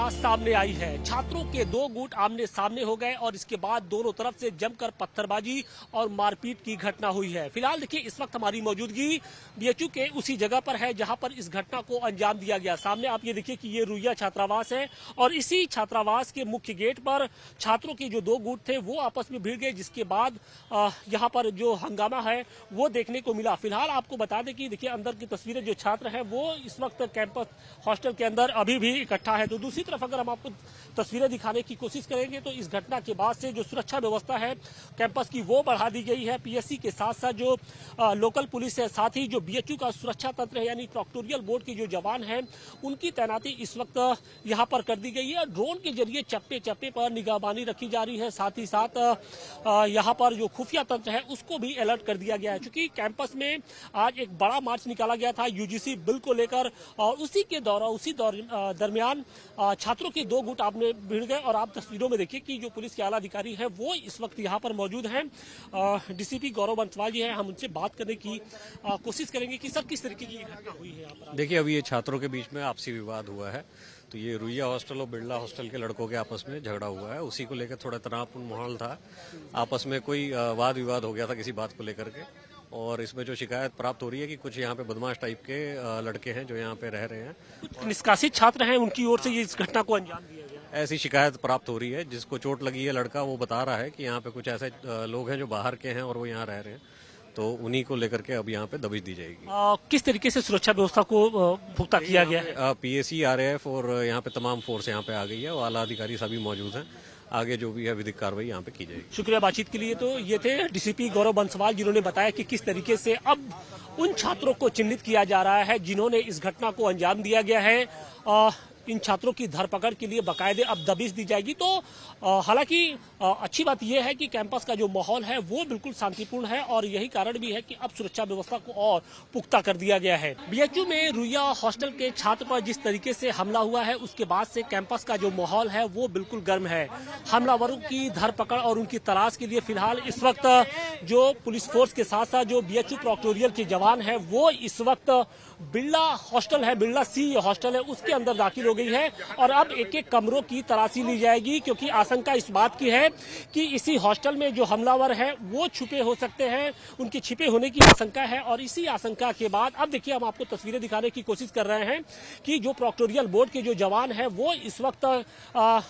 घटना सामने आई है। छात्रों के दो गुट आमने सामने हो गए और इसके बाद दोनों तरफ से जमकर पत्थरबाजी और मारपीट की घटना हुई है। फिलहाल देखिए इस वक्त हमारी मौजूदगी बीएचयू के उसी जगह पर है जहां पर इस घटना को अंजाम दिया गया। सामने आप ये देखिए कि ये रुइया छात्रावास है और इसी छात्रावास के मुख्य गेट पर छात्रों के जो दो गुट थे वो आपस में भिड़ गए, जिसके बाद यहाँ पर जो हंगामा है वो देखने को मिला। फिलहाल आपको बता दें कि देखिए अंदर की तस्वीरें, जो छात्र हैं वो इस वक्त कैंपस हॉस्टल के अंदर अभी भी इकट्ठा है। तो दूसरी तरफ अगर हम आपको तस्वीरें दिखाने की कोशिश करेंगे तो इस घटना के बाद से जो सुरक्षा व्यवस्था है कैंपस की वो बढ़ा दी गई है। पीएससी के साथ साथ जो लोकल पुलिस है, साथ ही जो बीएचयू का सुरक्षा तंत्र है यानी प्रोक्टोरियल बोर्ड के जो जवान हैं उनकी तैनाती इस वक्त यहाँ पर कर दी गई है। ड्रोन के जरिए चप्पे चप्पे पर निगरानी रखी जा रही है। साथ ही साथ यहाँ पर जो खुफिया तंत्र है उसको भी अलर्ट कर दिया गया है, क्योंकि कैंपस में आज एक बड़ा मार्च निकाला गया था यूजीसी बिल को लेकर और उसी दरमियान छात्रों के दो गुट आपने भिड़ गए। और आप तस्वीरों में देखिए कि जो पुलिस के आला अधिकारी हैं वो इस वक्त यहाँ पर मौजूद हैं। डीसीपी गौरव बंसवाल जी हैं, हम उनसे बात करने की कोशिश करेंगे कि सर किस तरीके की घटना हुई है यहाँ पर। देखिए, अभी ये छात्रों के बीच में आपसी विवाद हुआ है, तो ये रुइया हॉस्टल और बिरला हॉस्टल के लड़कों के आपस में झगड़ा हुआ है। उसी को लेकर थोड़ा तनावपूर्ण माहौल था, आपस में कोई वाद विवाद हो गया था किसी बात को लेकर के। और इसमें जो शिकायत प्राप्त हो रही है कि कुछ यहाँ पे बदमाश टाइप के लड़के हैं जो यहाँ पे रह रहे हैं, कुछ निष्कासित छात्र हैं, उनकी ओर से ये इस घटना को अंजाम दिया गया। ऐसी शिकायत प्राप्त हो रही है। जिसको चोट लगी है लड़का वो बता रहा है कि यहाँ पे कुछ ऐसे लोग हैं जो बाहर के हैं और वो यहाँ रह रहे हैं, तो उन्हीं को लेकर के अब यहाँ पे दबिश दी जाएगी। किस तरीके से सुरक्षा व्यवस्था को पुख्ता किया गया है? पीएसी, आरएएफ और यहाँ पे तमाम फोर्स यहाँ पे आ गई है और आला अधिकारी सभी मौजूद हैं। आगे जो भी है विधिक कार्रवाई यहाँ पे की जाएगी। शुक्रिया बातचीत के लिए। तो ये थे डीसीपी गौरव बंसवाल, जिन्होंने बताया कि किस तरीके से अब उन छात्रों को चिन्हित किया जा रहा है जिन्होंने इस घटना को अंजाम दिया गया है। इन छात्रों की धरपकड़ के लिए बाकायदे अब दबिश दी जाएगी। तो हालांकि अच्छी बात यह है कि कैंपस का जो माहौल है वो बिल्कुल शांतिपूर्ण है और यही कारण भी है कि अब सुरक्षा व्यवस्था को और पुख्ता कर दिया गया है। बीएचयू में रुइया हॉस्टल के छात्र पर जिस तरीके से हमला हुआ है उसके बाद से कैंपस का जो माहौल है वो बिल्कुल गर्म है। हमलावरों की धरपकड़ और उनकी तलाश के लिए फिलहाल इस वक्त जो पुलिस फोर्स के साथ साथ जो बीएचयू प्रोक्टोरियल के जवान है वो इस वक्त बिरला हॉस्टल है, बिरला सी हॉस्टल है, उसके अंदर दाखिल हो गई है और अब एक एक कमरों की तलाशी ली जाएगी, क्योंकि आशंका इस बात की है कि इसी हॉस्टल में जो हमलावर है वो छुपे हो सकते हैं, उनके छिपे होने की आशंका है। और इसी आशंका के बाद अब देखिए हम आपको तस्वीरें दिखाने की कोशिश कर रहे हैं कि जो प्रोक्टोरियल बोर्ड के जो जवान है वो इस वक्त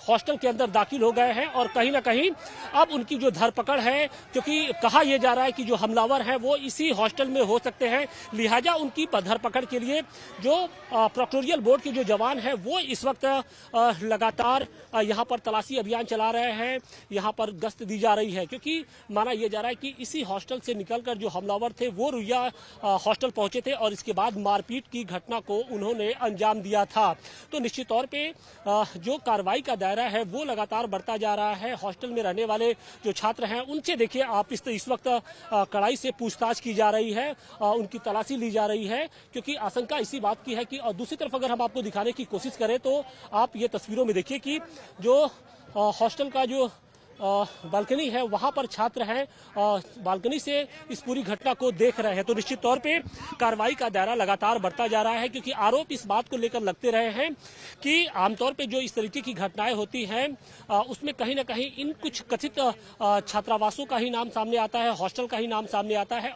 हॉस्टल के अंदर दाखिल हो गए हैं और कहीं ना कहीं अब उनकी जो धरपकड़ है, क्योंकि कहा यह जा रहा है कि जो हमलावर है वो इसी हॉस्टल में हो सकते हैं, लिहाजा उनकी धरपकड़ के लिए जो प्रोक्टोरियल बोर्ड के जो जवान है वो इस वक्त लगातार यहाँ पर तलाशी अभियान चला रहे हैं, यहाँ पर गश्त दी जा रही है, क्योंकि माना यह जा रहा है कि इसी हॉस्टल से निकलकर जो हमलावर थे वो रुइया हॉस्टल पहुंचे थे और इसके बाद मारपीट की घटना को उन्होंने अंजाम दिया था। तो निश्चित तौर पे जो कार्रवाई का दायरा है वो लगातार बढ़ता जा रहा है। हॉस्टल में रहने वाले जो छात्र हैं उनसे देखिए आप इस वक्त कड़ाई से पूछताछ की जा रही है, उनकी तलाशी ली जा रही है, क्योंकि आशंका इसी बात की है कि। और दूसरी तरफ अगर हम आपको दिखाने की कोशिश करें तो आप ये तस्वीरों में देखिए कि जो हॉस्टल का जो बालकनी है वहां पर छात्र हैं, बालकनी से इस पूरी घटना को देख रहे हैं। तो निश्चित तौर पे कार्रवाई का दायरा लगातार बढ़ता जा रहा है, क्योंकि आरोप इस बात को लेकर लगते रहे हैं कि आमतौर पे जो इस तरीके की घटनाएं होती हैं उसमें कहीं ना कहीं इन कुछ कथित छात्रावासों का ही नाम सामने आता है, हॉस्टल का ही नाम सामने आता है।